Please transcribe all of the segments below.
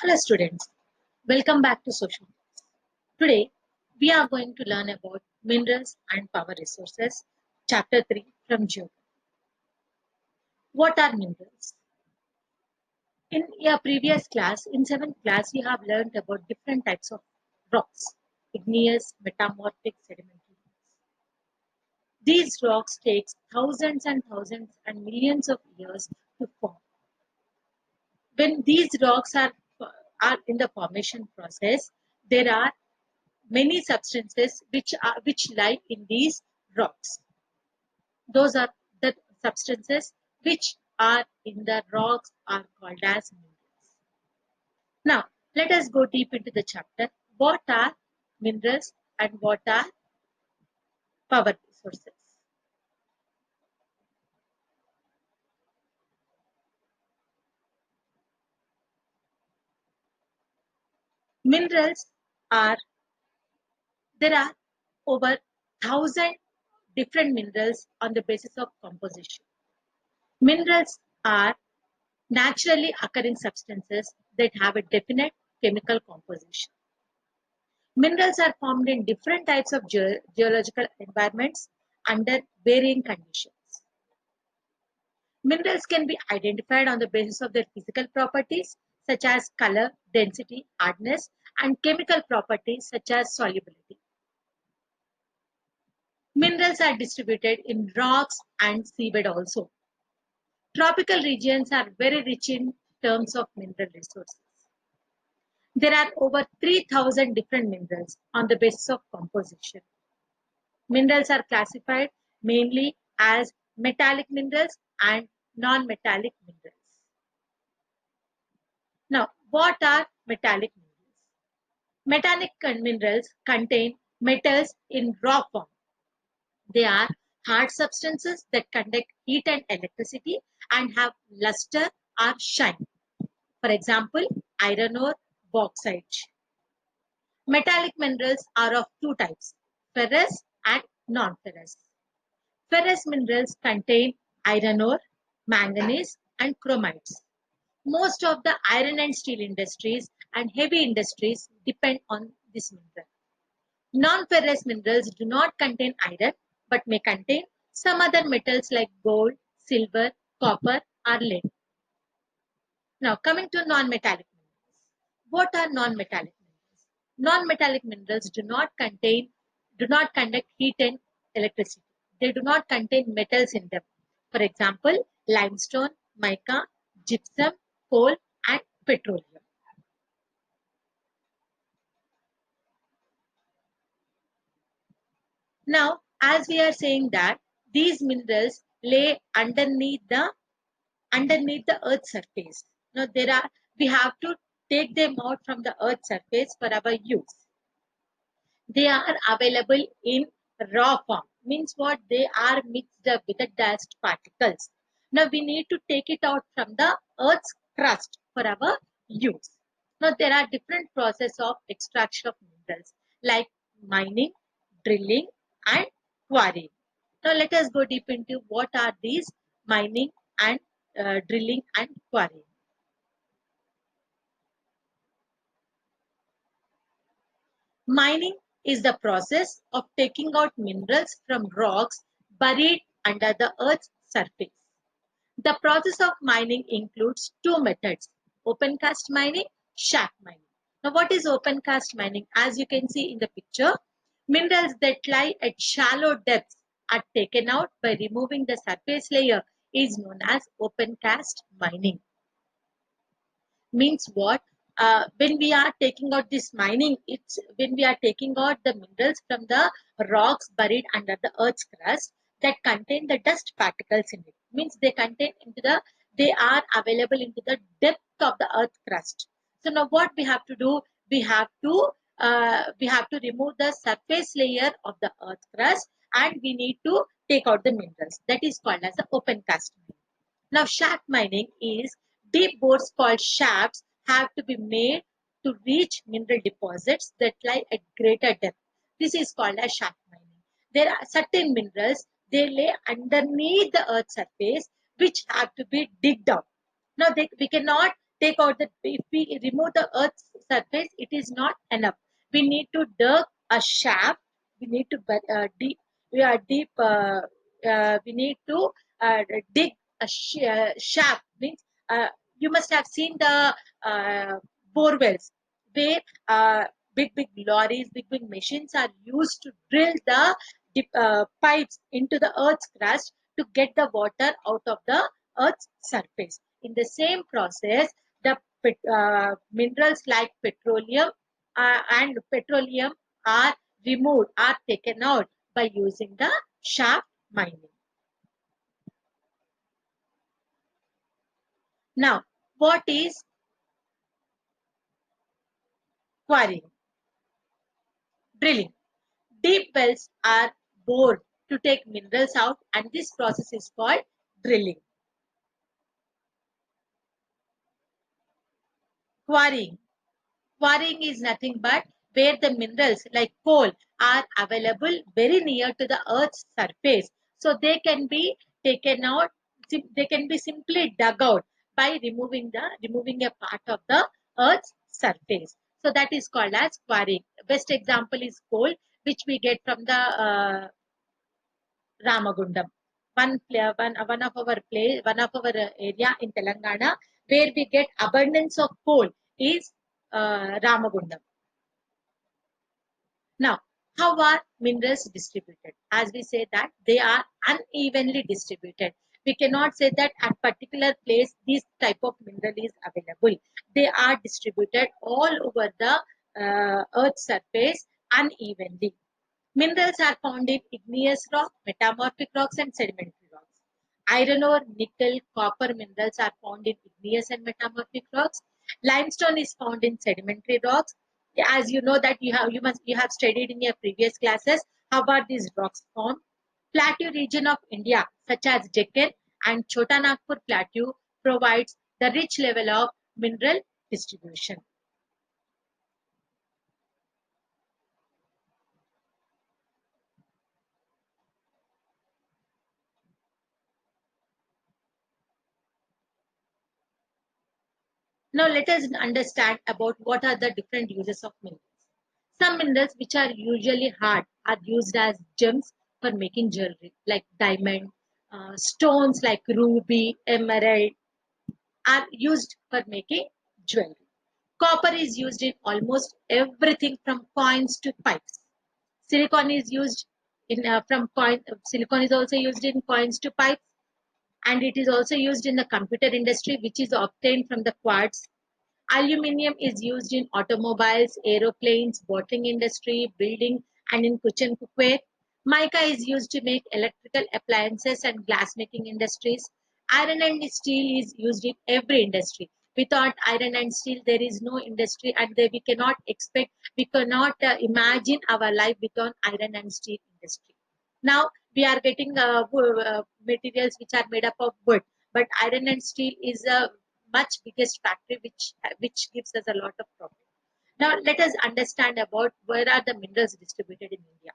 Hello students, welcome back to Social. Today we are going to learn about minerals and power resources, chapter 3 from Geography. What are minerals? In your previous class, in 7th class, you have learned about different types of rocks, igneous, metamorphic, sedimentary rocks. These rocks take thousands and thousands and millions of years to form. When these rocks are in the formation process, there are many substances which lie in these rocks. Those are the substances which are in the rocks are called as minerals. Now, let us go deep into the chapter. What are minerals and what are power resources? Minerals are, there are over 1,000 different minerals on the basis of composition. Minerals are naturally occurring substances that have a definite chemical composition. Minerals are formed in different types of geological environments under varying conditions. Minerals can be identified on the basis of their physical properties such as color, density, hardness, and chemical properties such as solubility. Minerals are distributed in rocks and seabed also. Tropical regions are very rich in terms of mineral resources. There are over 3,000 different minerals on the basis of composition. Minerals are classified mainly as metallic minerals and non-metallic minerals. Now, what are metallic minerals? Metallic minerals contain metals in raw form. They are hard substances that conduct heat and electricity and have luster or shine. For example, iron ore, bauxite. Metallic minerals are of two types, ferrous and non-ferrous. Ferrous minerals contain iron ore, manganese, and chromides. Most of the iron and steel industries and heavy industries depend on this mineral. Non-ferrous minerals do not contain iron but may contain some other metals like gold, silver, copper, or lead. Now, coming to non-metallic minerals. What are non-metallic minerals? Non-metallic minerals do not conduct heat and electricity. They do not contain metals in them. For example, limestone, mica, gypsum, coal, and petroleum. Now, as we are saying that these minerals lay underneath the earth's surface. Now, we have to take them out from the earth's surface for our use. They are available in raw form. Means what? They are mixed up with the dust particles. Now we need to take it out from the earth's crust for our use. Now there are different processes of extraction of minerals like mining, drilling, and quarrying. Now let us go deep into what are these mining and drilling and quarrying. Mining is the process of taking out minerals from rocks buried under the earth's surface. The process of mining includes two methods, open cast mining, shaft mining. Now what is open cast mining? As you can see in the picture, minerals that lie at shallow depths are taken out by removing the surface layer is known as open cast mining. Means what? When we are taking out this mining, it's when we are taking out the minerals from the rocks buried under the earth's crust that contain the dust particles in it. Means they are available into the depth of the earth crust. So now what we have to do? We have to remove the surface layer of the earth crust and we need to take out the minerals. That is called as the open cast mining. Now, shaft mining is deep bores called shafts have to be made to reach mineral deposits that lie at greater depth. This is called as shaft mining. There are certain minerals, they lay underneath the earth's surface which have to be digged out. Now, we cannot take out the, if we remove the earth's surface, it is not enough. We need to dig a shaft. We need to deep. We are deep. We need to uh, dig a shaft. Means you must have seen the uh, bore wells where big lorries, big machines are used to drill the pipes into the earth's crust to get the water out of the earth's surface. In the same process, the minerals like petroleum are removed, are taken out by using the shaft mining. Now, what is quarrying? Drilling. Deep wells are bored to take minerals out, and this process is called drilling. Quarrying. Quarrying is nothing but where the minerals like coal are available very near to the earth's surface. So they can be taken out, they can be simply dug out by removing a part of the earth's surface. So that is called as quarrying. Best example is coal, which we get from the Ramagundam. One of our area in Telangana where we get abundance of coal is Ramagundam. Now, how are minerals distributed? As we say that they are unevenly distributed. We cannot say that at particular place this type of mineral is available. They are distributed all over the earth's surface unevenly. Minerals are found in igneous rock, metamorphic rocks, and sedimentary rocks. Iron ore, nickel, copper minerals are found in igneous and metamorphic rocks. Limestone is found in sedimentary rocks. As you know that you have studied in your previous classes, how are these rocks formed? Plateau region of India, such as Deccan and Chota Nagpur Plateau, provides the rich level of mineral distribution. Now let us understand about what are the different uses of minerals. Some minerals which are usually hard are used as gems for making jewelry like diamond, stones like ruby, emerald are used for making jewelry. Copper is used in almost everything from coins to pipes. Silicon is used in from coin. Silicon is also used in coins to pipes, and it is also used in the computer industry, which is obtained from the quartz. Aluminium is used in automobiles, aeroplanes, bottling industry, building, and in kitchen cookware. Mica is used to make electrical appliances and glass making industries. Iron and steel is used in every industry. Without iron and steel, there is no industry, and we cannot expect, we cannot imagine our life without iron and steel industry. Now we are getting materials which are made up of wood, but iron and steel is a much biggest factory which gives us a lot of profit. Now let us understand about where are the minerals distributed in India.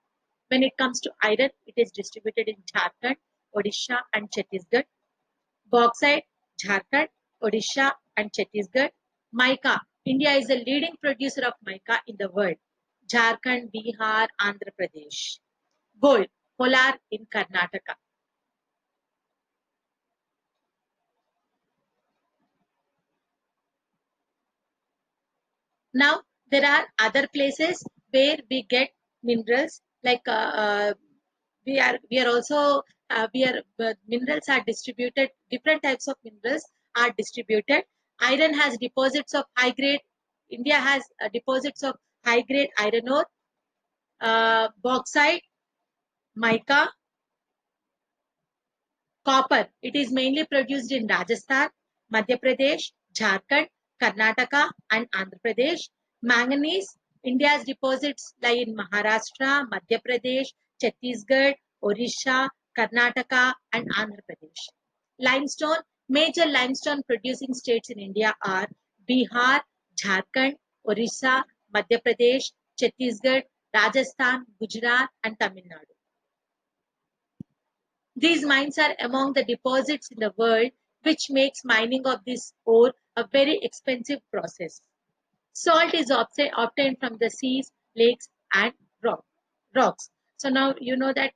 When it comes to iron, it is distributed in Jharkhand, Odisha, and Chhattisgarh. Bauxite, Jharkhand, Odisha, and Chhattisgarh. Mica, India is the leading producer of mica in the world. Jharkhand, Bihar, Andhra Pradesh. Gold, Kolar in Karnataka. Now, there are other places where we get minerals like we are also we are minerals are distributed. Different types of minerals are distributed. Iron has deposits of high grade. India has deposits of high grade iron ore, bauxite, mica, copper. It is mainly produced in Rajasthan, Madhya Pradesh, Jharkhand, Karnataka, and Andhra Pradesh. Manganese. India's deposits lie in Maharashtra, Madhya Pradesh, Chhattisgarh, Odisha, Karnataka, and Andhra Pradesh. Limestone. Major limestone producing states in India are Bihar, Jharkhand, Odisha, Madhya Pradesh, Chhattisgarh, Rajasthan, Gujarat, and Tamil Nadu. These mines are among the deposits in the world, which makes mining of this ore a very expensive process. Salt is obtained from the seas, lakes, and rocks. So now you know that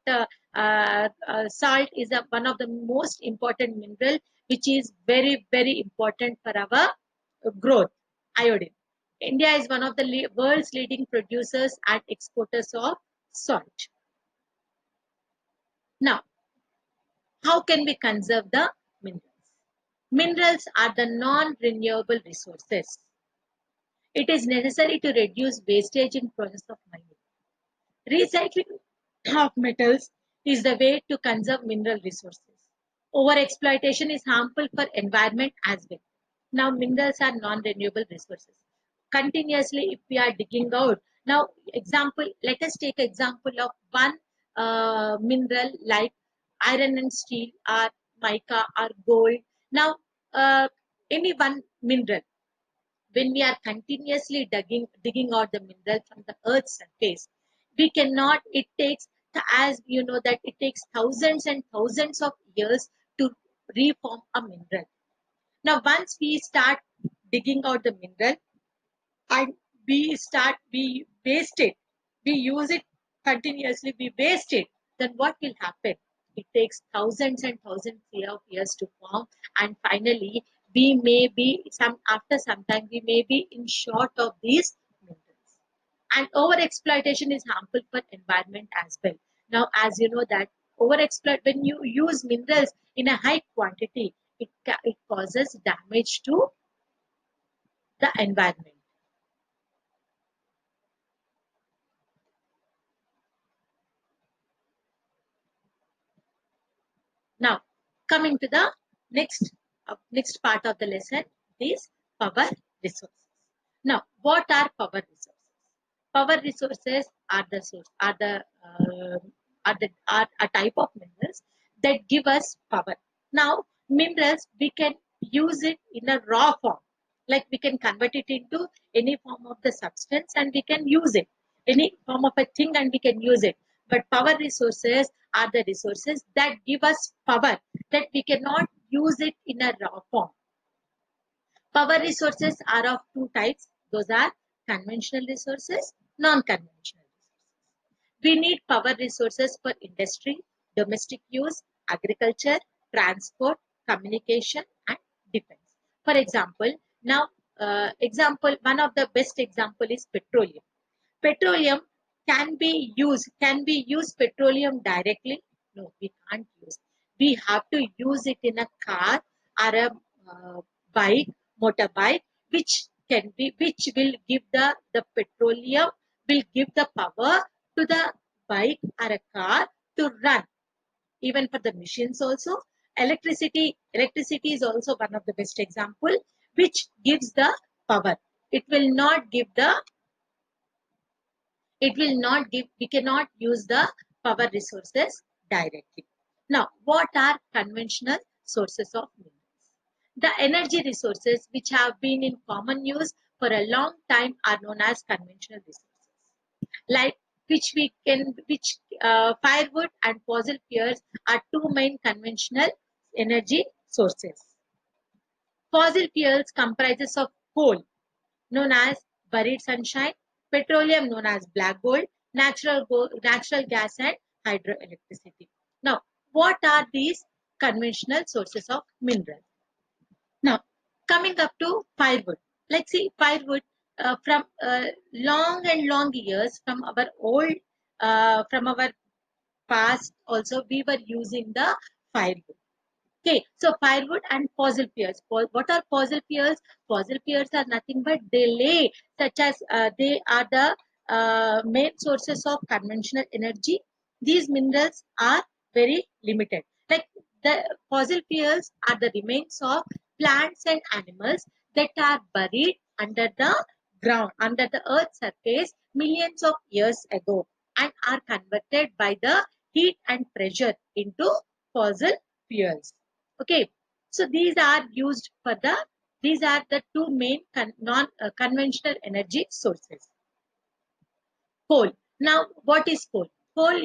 salt is one of the most important mineral, which is very, very important for our growth. Iodine. India is one of the world's leading producers and exporters of salt. Now, how can we conserve the minerals? Minerals are the non-renewable resources. It is necessary to reduce wastage in process of mining. Recycling of metals is the way to conserve mineral resources. Overexploitation is harmful for environment as well. Now minerals are non-renewable resources. Continuously, if we are digging out, now example, let us take example of one mineral like iron and steel, or mica, or gold. Now, any one mineral, when we are continuously digging out the mineral from the earth's surface, we cannot, it takes, as you know that it takes thousands and thousands of years to reform a mineral. Now once we start digging out the mineral and we waste it, we use it continuously, we waste it, then what will happen? It takes thousands and thousands of years to form, and finally we may be some, after some time we may be in short of these minerals. And over exploitation is harmful for environment as well. Now as you know that over exploit, when you use minerals in a high quantity, it causes damage to the environment. Now, coming to the next part of the lesson is power resources. Now, what are power resources? Power resources are the source, are a type of minerals that give us power. Now, minerals we can use it in a raw form, like we can convert it into any form of the substance and we can use it, any form of a thing and we can use it. But power resources are the resources that give us power, that we cannot use it in a raw form. Power resources are of two types. Those are conventional resources, non-conventional resources. We need power resources for industry, domestic use, agriculture, transport, communication, and defense. For example, now one of the best example is petroleum. Petroleum can we use petroleum directly? No, we can't use. We have to use it in a car or a uh, bike, motorbike, which will give the petroleum, will give the power to the bike or a car to run. Even for the machines also, electricity is also one of the best example, which gives the power. It will not give the, it will not give, we cannot use the power resources directly. Now what are conventional sources of minerals? The energy resources which have been in common use for a long time are known as conventional resources, like which firewood and fossil fuels are two main conventional energy sources. Fossil fuels comprises of coal, known as buried sunshine, petroleum known as black gold, natural gas, and hydroelectricity. Now, what are these conventional sources of mineral? Now, coming up to firewood. Let's see firewood from long and long years from our old, from our past also we were using the firewood. Okay, so firewood and fossil fuels. What are fossil fuels? Fossil fuels are nothing but they lay, such as they are the main sources of conventional energy. These minerals are very limited. Like the fossil fuels are the remains of plants and animals that are buried under the ground, under the earth's surface millions of years ago, and are converted by the heat and pressure into fossil fuels. Okay, so these are used for these are the two main non conventional energy sources. Coal. Now, what is coal? Coal,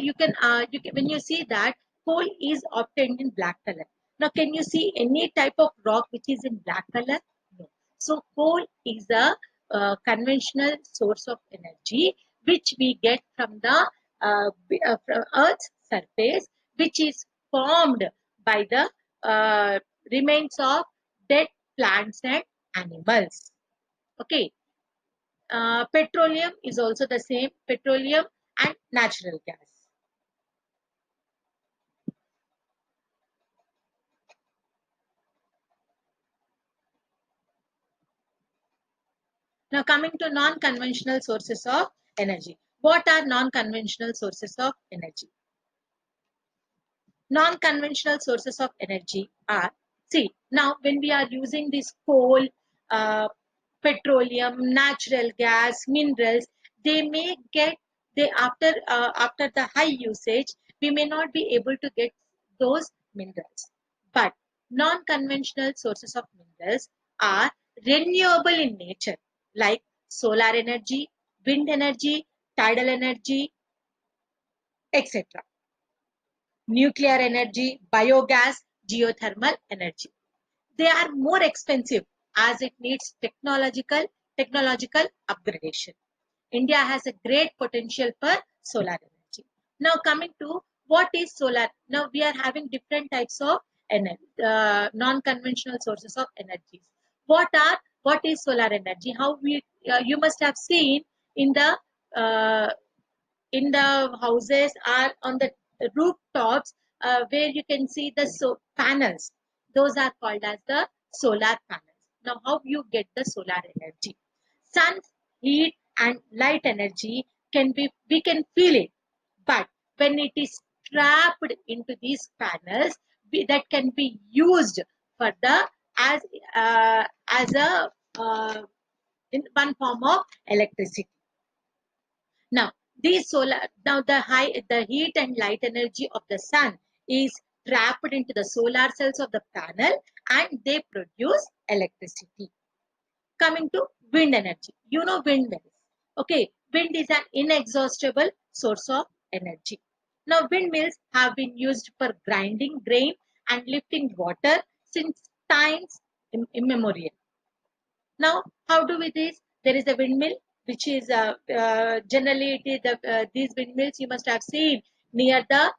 when you see that coal is obtained in black color. Now, can you see any type of rock which is in black color? No. So coal is a conventional source of energy which we get from the from Earth's surface, which is formed by the remains of dead plants and animals. Okay. Petroleum is also the same. Petroleum and natural gas. Now coming to non-conventional sources of energy. What are non-conventional sources of energy? Non-conventional sources of energy are, see, now when we are using this coal, uh, petroleum, natural gas, minerals, they may get, they after the high usage, we may not be able to get those minerals. But non-conventional sources of minerals are renewable in nature, like solar energy, wind energy, tidal energy, etc. Nuclear energy, biogas, geothermal energy. They are more expensive as it needs technological upgradation. India has a great potential for solar energy. Now coming to what is solar? Now we are having different types of energy, non-conventional sources of energies. What is solar energy? How we you must have seen in the uh, houses or on the rooftops where you can see the panels. Those are called as the solar panels. Now, how you get the solar energy? Sun, heat, and light energy can be, we can feel it, but when it is trapped into these panels, that can be used for the as as a in one form of electricity. Now, the heat and light energy of the sun is trapped into the solar cells of the panel and they produce electricity. Coming to wind energy, you know windmills. Okay, wind is an inexhaustible source of energy. Now, windmills have been used for grinding grain and lifting water since times immemorial. Now, how do we this? There is a windmill, which is generally it is these windmills you must have seen near the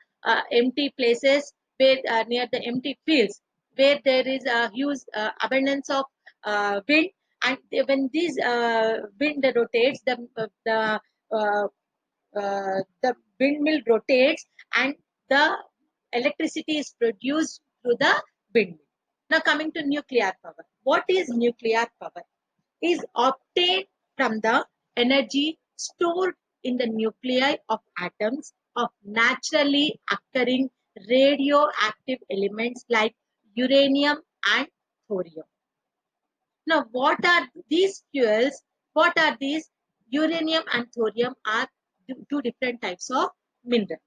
empty places where near the empty fields where there is a huge abundance of wind, and when this wind rotates, uh, the windmill rotates and the electricity is produced through the windmill. Now coming to nuclear power. What is nuclear power? Is obtained from the energy stored in the nuclei of atoms of naturally occurring radioactive elements like uranium and thorium. Now, what are these fuels? What are these? Uranium and thorium are two different types of minerals.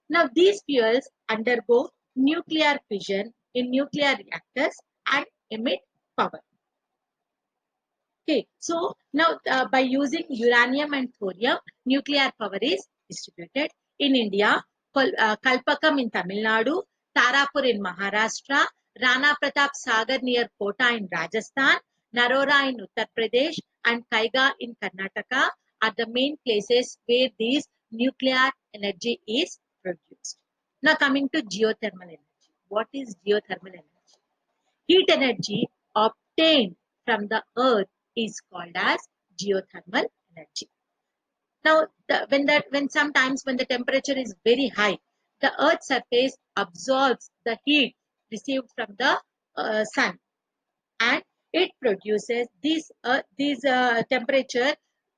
Now, these fuels undergo nuclear fission in nuclear reactors and emit power. Okay, so now by using uranium and thorium, nuclear power is distributed in India. Kalpakam in Tamil Nadu, Tarapur in Maharashtra, Rana Pratap Sagar near Kota in Rajasthan, Narora in Uttar Pradesh, and Kaiga in Karnataka are the main places where this nuclear energy is produced. Now coming to geothermal energy. What is geothermal energy? Heat energy obtained from the earth is called as geothermal energy. Now, when sometimes when the temperature is very high, the earth's surface absorbs the heat received from the sun, and it produces these temperature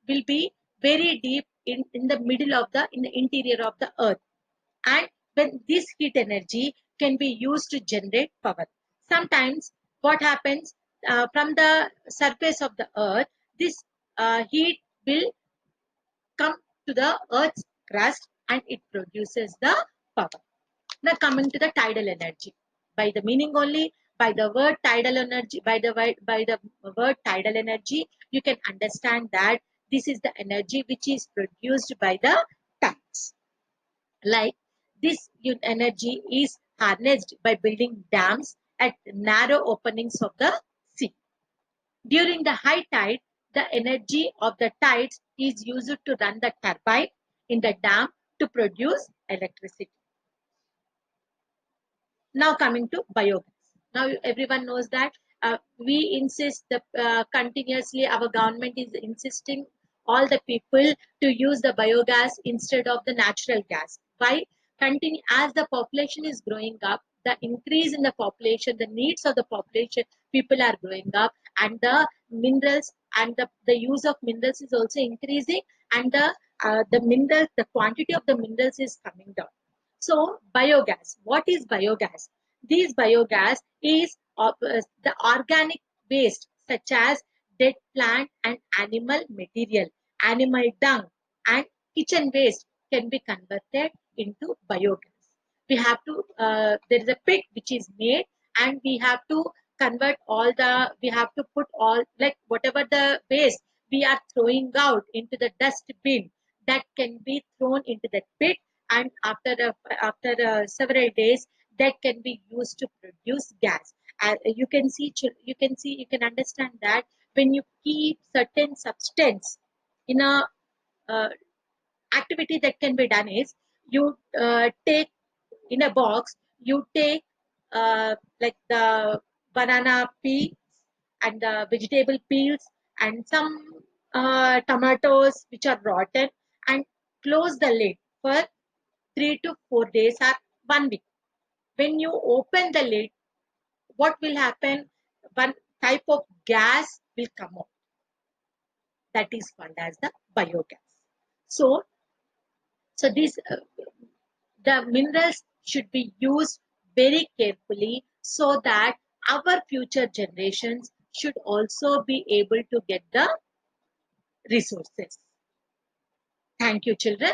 will be very deep in the middle of in the interior of the earth, and when this heat energy can be used to generate power. Sometimes what happens from the surface of the earth, this heat will come to the earth's crust and it produces the power. Now coming to the tidal energy. By the meaning only, by the word tidal energy, by the word tidal energy, you can understand that this is the energy which is produced by the tides. Like this energy is harnessed by building dams at narrow openings of the sea. During the high tide, the energy of the tides is used to run the turbine in the dam to produce electricity. Now coming to biogas. Now everyone knows that we insist the continuously our government is insisting all the people to use the biogas instead of the natural gas. Why? Continue as the population is growing up, the increase in the population, the needs of the population, people are growing up, and the minerals and the use of minerals is also increasing, and the minerals, the quantity of the minerals is coming down. So, biogas. What is biogas? These biogas is the organic waste such as dead plant and animal material, animal dung, and kitchen waste can be converted into biogas. We have to, there is a pit which is made, and we have to convert all the, we have to put all, like whatever the waste we are throwing out into the dust bin, that can be thrown into the pit, and after several days that can be used to produce gas. You can see, you can understand that when you keep certain substance in a uh, activity that can be done is you take in a box, you take like the banana peels and the vegetable peels and some tomatoes which are rotten, and close the lid for 3 to 4 days or 1 week. When you open the lid, what will happen? One type of gas will come out, that is called as the biogas. So, so these the minerals should be used very carefully so that our future generations should also be able to get the resources. Thank you, children.